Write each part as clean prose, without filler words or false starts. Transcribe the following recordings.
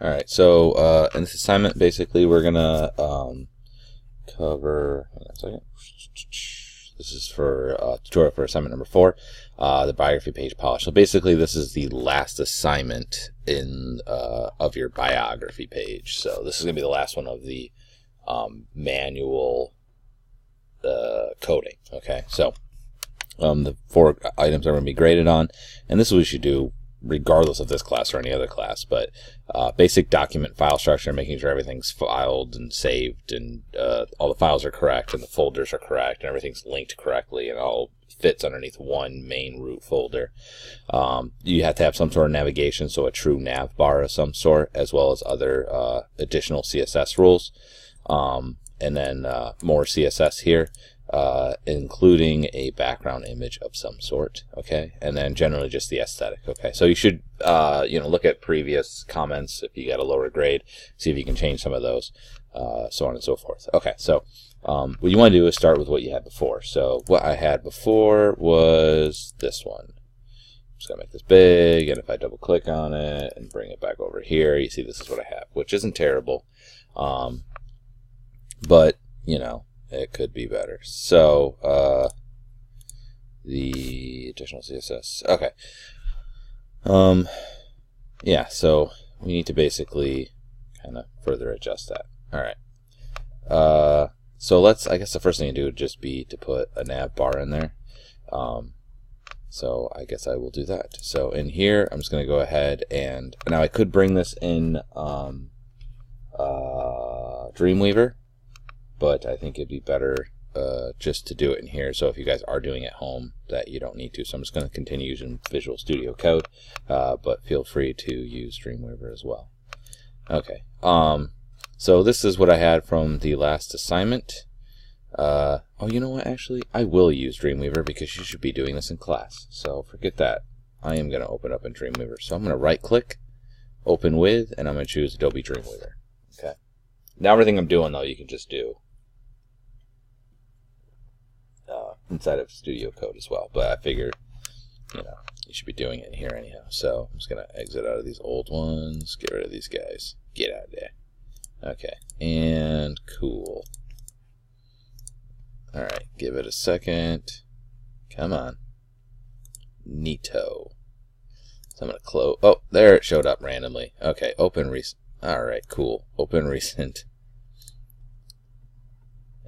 Alright, so in this assignment, basically, we're going to cover... Hold on a second. This is for tutorial for assignment number 4, the biography page polish. So basically, this is the last assignment in of your biography page. So this is going to be the last one of the manual coding. Okay, so the 4 items are going to be graded on, and this is what you should do regardless of this class or any other class, but basic document file structure, making sure everything's filed and saved and all the files are correct and the folders are correct and everything's linked correctly and all fits underneath one main root folder. You have to have some sort of navigation, so a true nav bar of some sort, as well as other additional CSS rules, and then more CSS here. Including a background image of some sort, okay, and then generally just the aesthetic, okay. So you should, look at previous comments if you got a lower grade, see if you can change some of those, so on and so forth. Okay, so what you want to do is start with what you had before. So what I had before was this one. I'm just gonna make this big, and if I double click on it and bring it back over here, you see this is what I have, which isn't terrible, but you know, it could be better. So the additional CSS. Okay. Yeah, so we need to basically kind of further adjust that. All right. So I guess the first thing to do would just be to put a nav bar in there. So I guess I will do that. So in here, I'm just going to go ahead and now I could bring this in Dreamweaver, but I think it'd be better just to do it in here. So if you guys are doing it at home, that you don't need to. So I'm just going to continue using Visual Studio Code, but feel free to use Dreamweaver as well. Okay. So this is what I had from the last assignment. Oh, you know what? Actually, I will use Dreamweaver because you should be doing this in class. So forget that. I am going to open up in Dreamweaver. So I'm going to right-click, Open With, and I'm going to choose Adobe Dreamweaver. Okay. Now everything I'm doing, though, you can just do inside of Studio Code as well, but I figured, you should be doing it in here anyhow. So I'm just gonna exit out of these old ones, get rid of these guys, get out of there. Okay, and cool. All right, give it a second. Come on, neato. So I'm gonna close. Oh, there it showed up randomly. Okay, open recent. All right, cool. Open recent.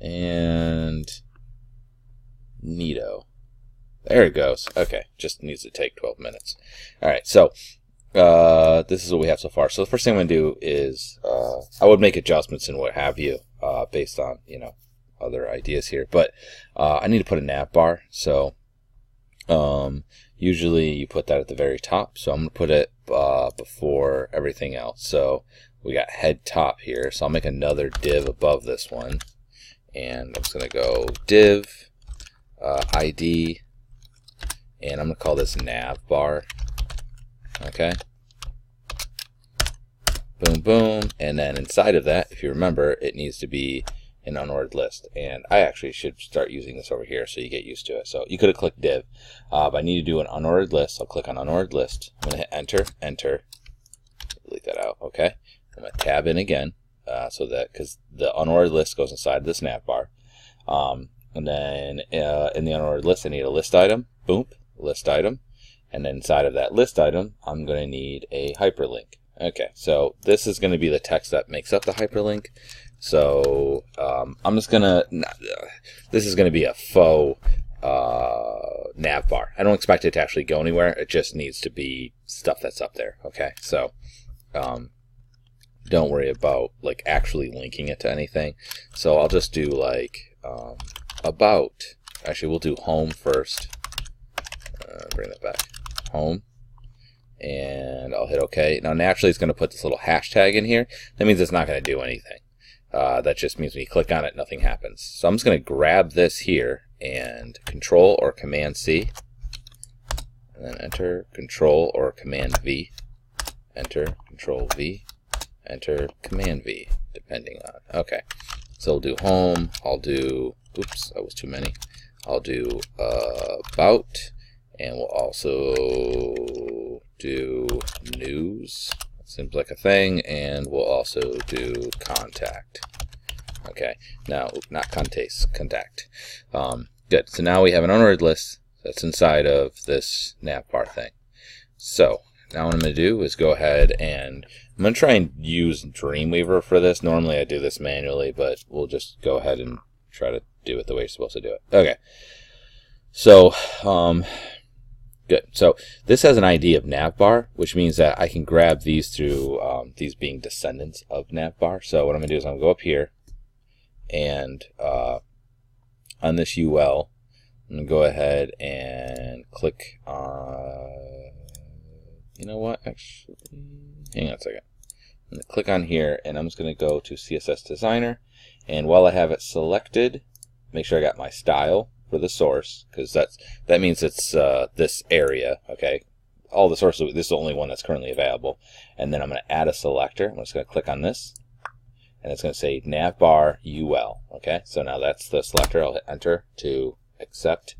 And neato. There it goes. Okay, just needs to take 12 minutes. All right, so this is what we have so far. So the first thing I'm going to do is I would make adjustments and what have you based on, other ideas here. But I need to put a nav bar. So usually you put that at the very top. So I'm going to put it before everything else. So we got head top here. So I'll make another div above this one. And I'm just going to go div ID, and I'm going to call this nav bar. Okay. Boom, boom. And then inside of that, if you remember, it needs to be an unordered list. And I actually should start using this over here so you get used to it. So you could have clicked div, but I need to do an unordered list. I'll click on unordered list. I'm going to hit enter, enter. Delete that out. Okay. I'm going to tab in again. So that, because the unordered list goes inside this nav bar. And then in the unordered list, I need a list item. Boom, list item. And then inside of that list item, I'm going to need a hyperlink. Okay, so this is going to be the text that makes up the hyperlink. So I'm just going to, this is going to be a faux nav bar. I don't expect it to actually go anywhere. It just needs to be stuff that's up there. Okay, so don't worry about like actually linking it to anything. So I'll just do like about. Actually, we'll do home first. Bring that back. Home. And I'll hit OK. Now naturally it's going to put this little hashtag in here. That means it's not going to do anything. That just means when you click on it, nothing happens. So I'm just going to grab this here and Control or Command C. And then enter Control or Command V. Enter Control V. Enter Command V, depending on. Okay, so we'll do home. I'll do, oops, that was too many. I'll do about, and we'll also do news. seems like a thing, and we'll also do contact. Okay, now, not contact. Good, so now we have an unordered list that's inside of this nav bar thing. So, now what I'm going to do is go ahead and I'm going to try and use Dreamweaver for this. Normally I do this manually, but we'll just go ahead and try to do it the way you're supposed to do it. Okay, so, good. So this has an ID of Nav Bar, which means that I can grab these through these being descendants of Nav Bar. So what I'm going to do is I'm going to go up here, and on this UL, I'm going to go ahead and click on, you know what, actually, hang on a second. I'm going to click on here, and I'm just going to go to CSS Designer, and while I have it selected, make sure I got my style for the source, because that means it's this area. Okay, all the sources, this is the only one that's currently available. And then I'm going to add a selector. I'm just going to click on this, and it's going to say Nav Bar UL. Okay, so now that's the selector. I'll hit enter to accept.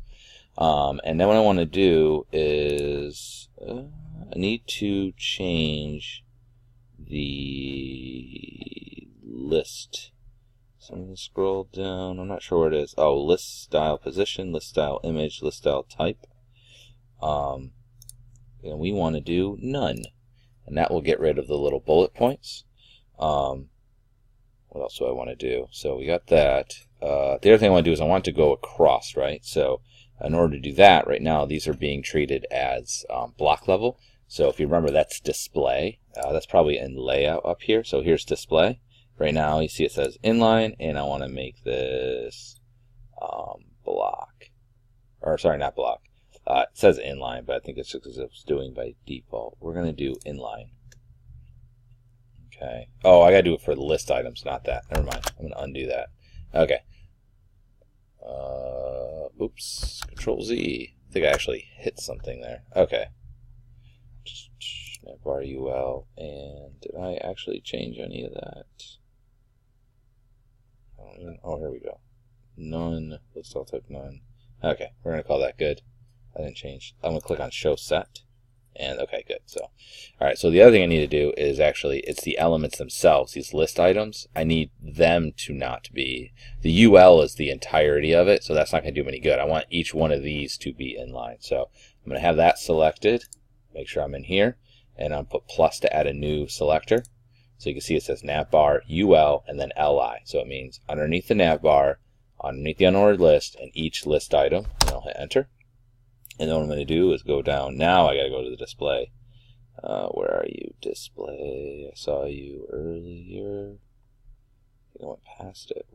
And then what I want to do is I need to change the list. So I'm going to scroll down. I'm not sure where it is. Oh, list style position, list style image, list style type. And we want to do none. And that will get rid of the little bullet points. What else do I want to do? So we got that. The other thing I want to do is I want to go across, right? So in order to do that, right now these are being treated as block level. So if you remember, that's display. That's probably in layout up here. So here's display. Right now, you see it says inline, and I want to make this block. Or, sorry, not block. It says inline, but I think it's just because it's doing by default. We're going to do inline. Okay. Oh, I got to do it for the list items, not that. Never mind. I'm going to undo that. Okay. Oops. Control Z. I think I actually hit something there. Okay. Nav Bar UL. And did I actually change any of that? Oh, here we go. None. List style type none. Okay, we're going to call that good. I didn't change. I'm going to click on show set. And okay, good. So, alright, so the other thing I need to do is actually, it's the elements themselves, these list items. I need them to not be, the UL is the entirety of it, so that's not going to do me any good. I want each one of these to be inline. So I'm going to have that selected, make sure I'm in here, and I'm going to put plus to add a new selector. So you can see it says Nav Bar, UL, and then LI. So it means underneath the Nav Bar, underneath the unordered list, and each list item. And I'll hit enter. And then what I'm going to do is go down. Now I got to go to the display. Where are you? Display. I saw you earlier. I think I went past it.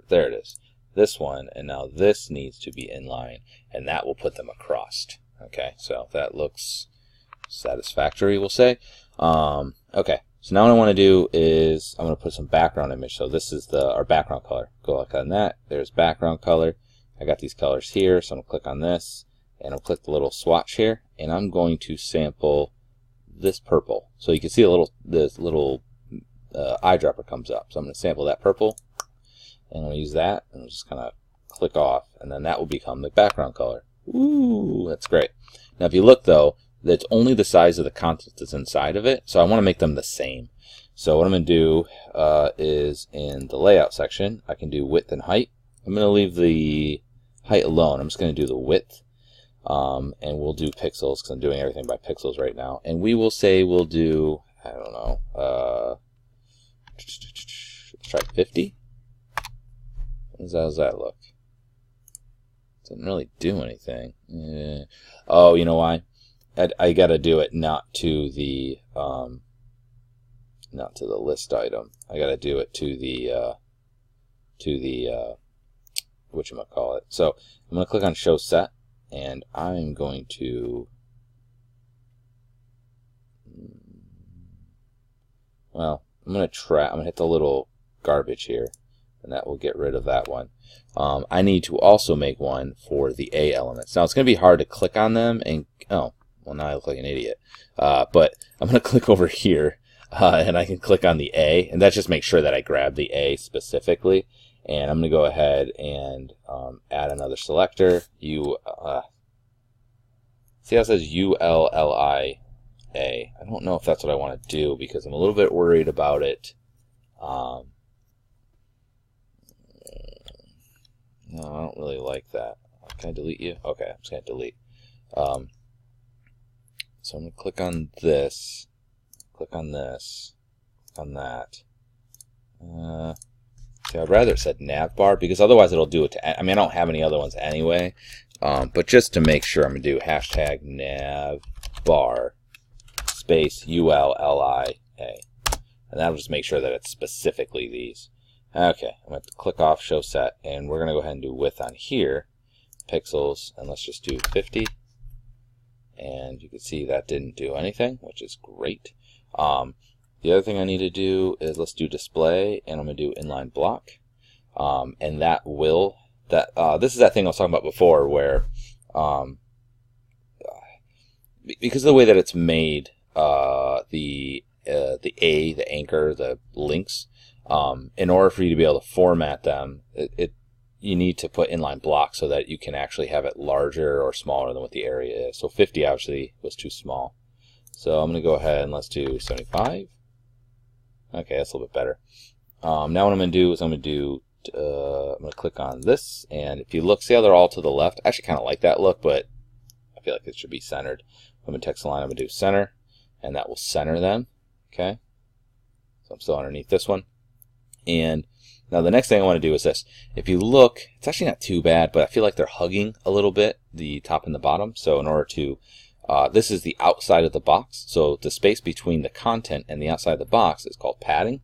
There it is. This one. And now this needs to be inline. And that will put them across. Okay, so that looks satisfactory, we'll say. Okay. So now what I want to do is I'm going to put some background image. So this is our background color. Go click on that. There's background color. I got these colors here, so I'm going to click on this, and I'll click the little swatch here, and I'm going to sample this purple. So you can see this little eyedropper comes up. So I'm going to sample that purple, and I'm going to use that, and I'll just kind of click off, and then that will become the background color. Ooh, that's great. Now if you look though, that's only the size of the content that's inside of it, so I want to make them the same. So what I'm going to do is in the layout section, I can do width and height. I'm going to leave the height alone. I'm just going to do the width, and we'll do pixels because I'm doing everything by pixels right now. And we will say we'll do, I don't know, let's try 50. How's that look? Doesn't really do anything. Oh, you know why? I gotta do it not to the list item. I gotta do it to the whatchamacallit. So I'm gonna click on show set, and I'm going to, well, I'm gonna hit the little garbage here, and that will get rid of that one. I need to also make one for the A elements. Now it's gonna be hard to click on them and well, now I look like an idiot. But I'm going to click over here, and I can click on the A, and that just makes sure that I grab the A specifically. And I'm going to go ahead and add another selector. See how it says ULLI A. I don't know if that's what I want to do because I'm a little bit worried about it. No, I don't really like that. Can I delete you? Okay, I'm just going to delete. So I'm going to click on this, click on this, click on that. See, I'd rather it said Nav Bar because otherwise it'll do it to, I mean, I don't have any other ones anyway. But just to make sure, I'm going to do hashtag Nav Bar space ULLIA. And that'll just make sure that it's specifically these. Okay, I'm going to click off show set, and we're going to go ahead and do width on here, pixels, and let's just do 50. And you can see that didn't do anything, which is great. The other thing I need to do is let's do display, and I'm going to do inline block. And that will, this is that thing I was talking about before where, because of the way that it's made, the anchor, the links, in order for you to be able to format them, you need to put inline block so that you can actually have it larger or smaller than what the area is. So 50 obviously was too small. So I'm going to go ahead and let's do 75. Okay, that's a little bit better. Now what I'm going to do is I'm going to click on this, and if you look, see how they're all to the left? I actually kind of like that look, but I feel like it should be centered. I'm going to text align, I'm going to do center, and that will center them. Okay, so I'm still underneath this one. And now the next thing I want to do is this. If you look, it's actually not too bad, but I feel like they're hugging a little bit, the top and the bottom. So in order to, this is the outside of the box. So the space between the content and the outside of the box is called padding.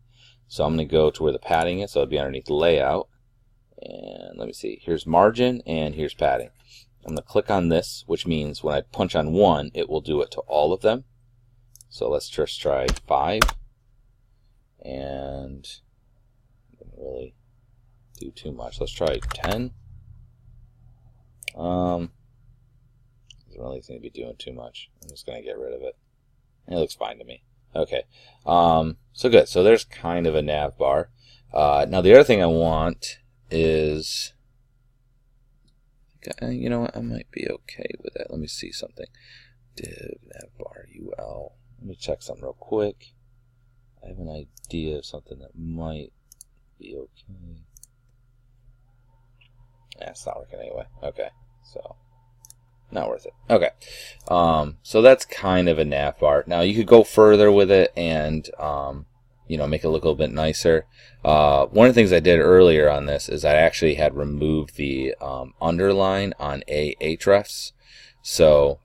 So I'm going to go to where the padding is. So it'll be underneath layout. And let me see, here's margin and here's padding. I'm going to click on this, which means when I punch on one, it will do it to all of them. So let's just try 5. And didn't really do too much. Let's try 10. Doesn't really seem to be doing too much. I'm just going to get rid of it. It looks fine to me. Okay. So good. So there's kind of a nav bar. Now the other thing I want is, you know what? I might be okay with that. Let me see something. Div nav bar ul. Let me check something real quick. I have an idea of something that might be okay. Yeah, it's not working anyway. Okay, so not worth it. Okay, so that's kind of a nav bar. Now you could go further with it and you know, make it look a little bit nicer. One of the things I did earlier on this is I actually had removed the underline on Ahrefs. So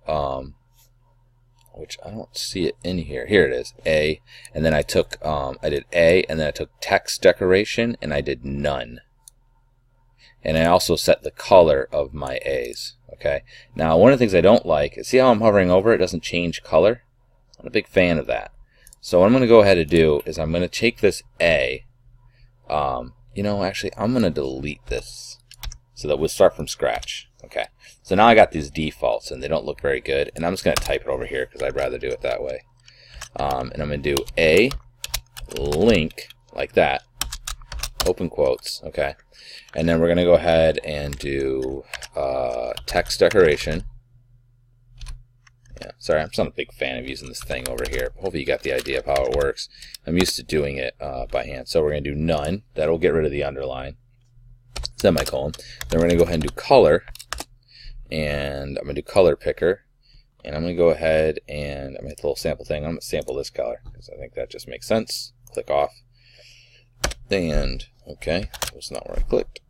which I don't see it in here. Here it is, A, and then I took, I did A, and then I took text decoration, and I did none. And I also set the color of my A's, okay? Now, one of the things I don't like is, see how I'm hovering over it? It doesn't change color? I'm not a big fan of that. So what I'm going to go ahead and do is I'm going to take this A, you know, actually, I'm going to delete this so that we'll start from scratch. Okay, so now I got these defaults and they don't look very good, and I'm just going to type it over here because I'd rather do it that way. And I'm going to do a link like that, open quotes, okay, and then we're going to go ahead and do text decoration. Yeah, sorry, I'm just not a big fan of using this thing over here. Hopefully you got the idea of how it works. I'm used to doing it by hand. So we're going to do none. That'll get rid of the underline. Semicolon. Then we're going to go ahead and do color. And I'm going to do color picker. And I'm going to go ahead and I'm going to hit the little sample thing. I'm going to sample this color because I think that just makes sense. Click off. And, okay, that's not where I clicked.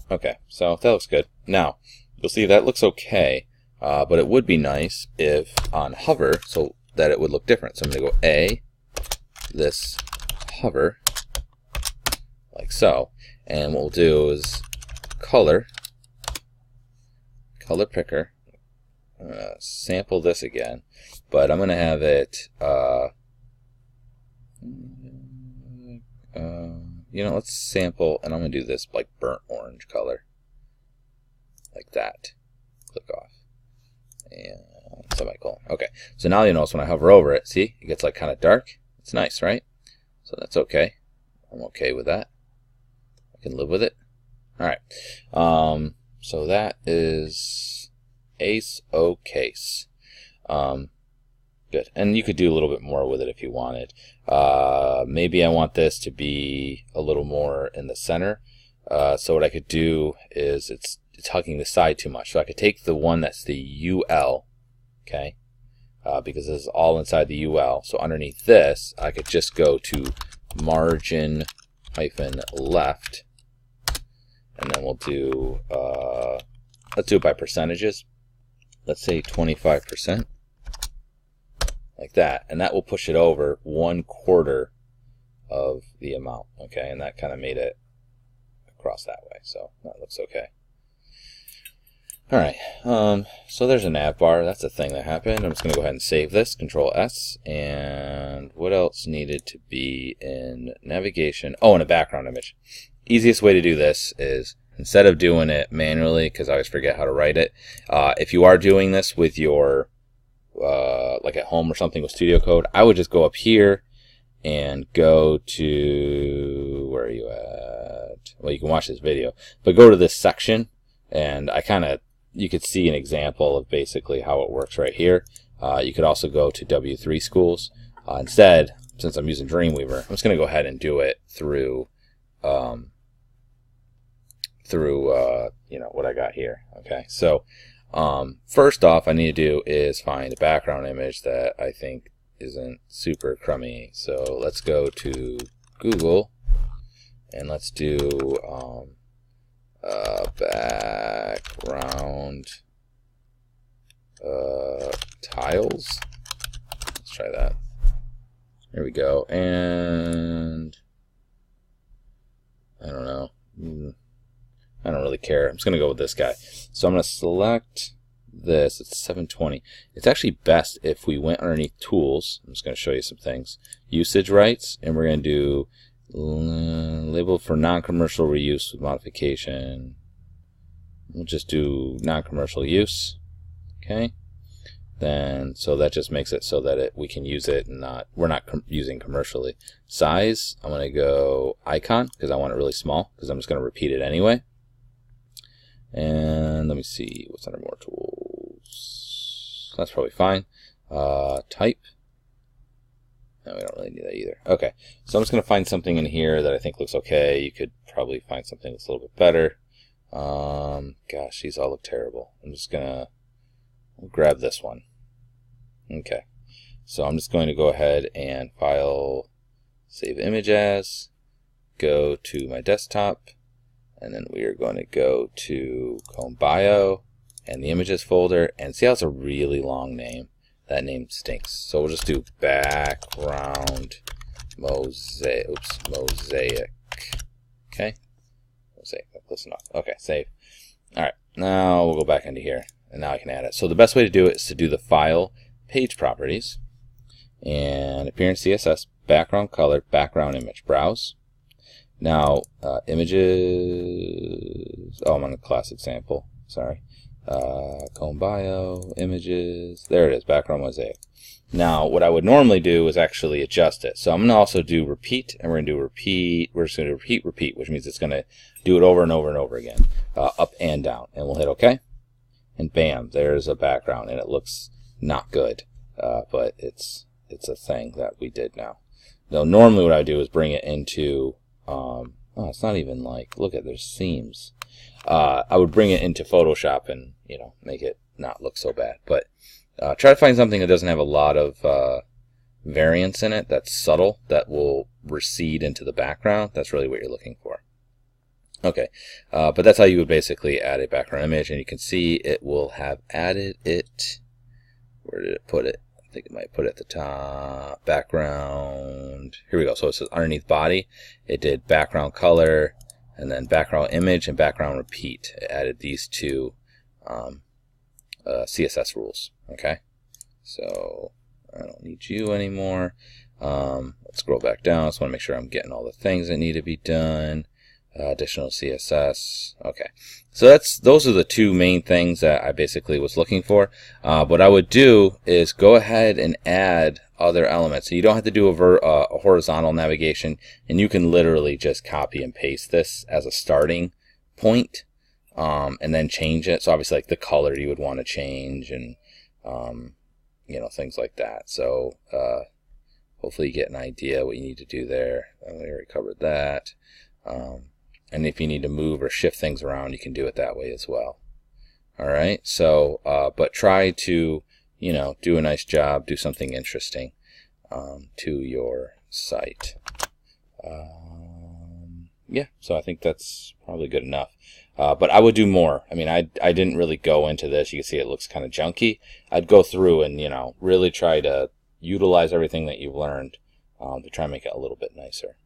Okay, so that looks good. Now, you'll see that looks okay. But it would be nice if on hover, so that it would look different. So I'm going to go A, this hover, like so. And what we'll do is color picker, sample this again, but I'm going to have it, you know, let's sample, and I'm going to do this like burnt orange color, like that. Click off. And semicolon. Okay, so now you notice when I hover over it, see, it gets like kind of dark. It's nice, right? So that's okay. I'm okay with that. I can live with it. All right. So that is ace-o case. Good. And you could do a little bit more with it if you wanted. Maybe I want this to be a little more in the center. So what I could do is it's hugging the side too much. So I could take the one that's the UL, okay, because this is all inside the UL. So underneath this, I could just go to margin hyphen left, and then we'll do, let's do it by percentages. Let's say 25%, like that, and that will push it over 1/4 of the amount, okay, and that kind of made it across that way, so that looks okay. Alright, so there's a nav bar. That's a thing that happened. I'm just going to go ahead and save this, Control S, and what else needed to be in navigation? Oh, and a background image. Easiest way to do this is, instead of doing it manually, because I always forget how to write it, if you are doing this with your, like at home or something with Studio Code, I would just go up here and go to, where are you at? Well, you can watch this video, but go to this section, and you could see an example of basically how it works right here. You could also go to W3 Schools. Instead, since I'm using Dreamweaver, I'm just going to go ahead and do it through, you know, what I got here. Okay, so first off, I need to do is find a background image that I think isn't super crummy. So let's go to Google, and let's do background tiles. Let's try that. There we go. And I don't know. I don't really care. I'm just going to go with this guy. So I'm going to select this. It's 720. It's actually best if we went underneath tools. I'm just going to show you some things. Usage rights, and we're going to do label for non-commercial reuse with modification. We'll just do non-commercial use. Okay. Then, so that just makes it so that we can use it and we're not using commercially. Size, I'm going to go icon because I want it really small because I'm just going to repeat it anyway. And let me see what's under more tools. That's probably fine. Type. No, we don't really need that either. Okay, so I'm just going to find something in here that I think looks okay. You could probably find something that's a little bit better. Gosh, these all look terrible. I'm just going to grab this one. Okay, so I'm just going to go ahead and file, save image as, go to my desktop, and then we are going to go to Chrome Bio and the images folder, and see how it's a really long name? That name stinks. So we'll just do background mosaic. Mosaic. Okay, mosaic. That's close enough. Okay, save. All right, now we'll go back into here, and now I can add it. So the best way to do it is to do the file, page properties, and appearance CSS, background color, background image, browse. Now images. Oh, I'm on a class example. Sorry. Chrome Bio, images, there it is, background mosaic. Now what I would normally do is actually adjust it. So I'm going to also do repeat, and we're going to do repeat, we're just going to repeat, which means it's going to do it over and over and over again, up and down, and we'll hit OK, and bam, there's a background, and it looks not good, but it's a thing that we did now. Now normally what I do is bring it into, oh, it's not even like, look at, there's seams. I would bring it into Photoshop and, you know, make it not look so bad. But try to find something that doesn't have a lot of variance in it, that's subtle, that will recede into the background. That's really what you're looking for. Okay, but that's how you would basically add a background image, and you can see it will have added it. Where did it put it? I think it might put it at the top. Background. Here we go. So it says underneath body. It did background color, and then background image and background repeat. It added these two CSS rules. Okay, so I don't need you anymore. Let's scroll back down. I just want to make sure I'm getting all the things that need to be done. Additional CSS. Okay, so those are the two main things that I basically was looking for. What I would do is go ahead and add other elements. So you don't have to do a horizontal navigation, and you can literally just copy and paste this as a starting point, and then change it. So obviously, like the color you would want to change, and you you know, things like that. So hopefully you get an idea what you need to do there. We already covered that. And if you need to move or shift things around, you can do it that way as well. All right. So, but try to, you know, do a nice job, do something interesting to your site. Yeah, so I think that's probably good enough. But I would do more. I mean, I didn't really go into this. You can see it looks kind of junky. I'd go through and, you know, really try to utilize everything that you've learned to try and make it a little bit nicer.